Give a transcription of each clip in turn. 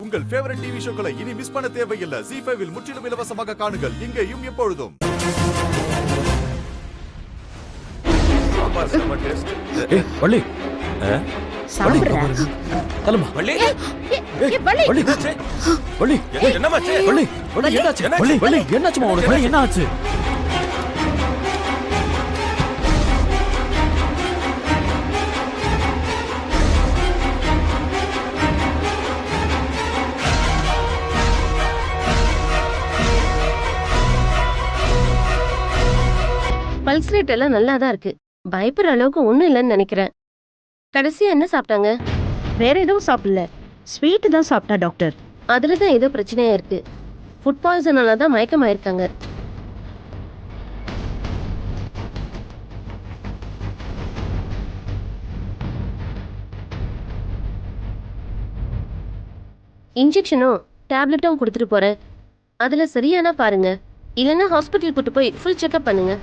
உங்கள் favourite TV ஷோக்களை இனி miss பண்ண தேவையில்லை. ZEE5 இல் முற்றிலும் இலவசமாக காணுங்கள். இங்கேயும் எப்பொழுதும். வள்ளி சாப்பிடுறா தலமா வள்ளி வள்ளி வள்ளி வள்ளி என்னமாச்சு? வள்ளி வள்ளி என்னாச்சு? வள்ளி வள்ளி என்னாச்சுமா உனக்கு? வள்ளி என்ன ஆச்சு? பல்ஸ் ரேட் எல்லாம் நல்லா தான் இருக்கு. பயப்படுற அளவுக்கு ஒண்ணும் இல்லைன்னு நினைக்கிறேன். கடைசியா என்ன சாப்பிட்டாங்க? வேற எதுவும் சாப்பிடல, ஸ்வீட் தான் சாப்பிட்டா டாக்டர். அதுல தான் ஏதோ பிரச்சனையா இருக்கு. ஃபுட் பாய்சனால தான் மயக்கமாயிருக்காங்க. இன்ஜெக்ஷனும் டேப்லெட்டும் கொடுத்துட்டு போறேன். அதுல சரியானா பாருங்க, இல்லைன்னா ஹாஸ்பிட்டல் கூட்டு போய் ஃபுல் செக்அப் பண்ணுங்க.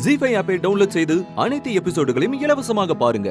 ZEE5 ஆப்பை டவுன்லோட் செய்து அனைத்து எபிசோடுகளையும் இலவசமாக பாருங்க.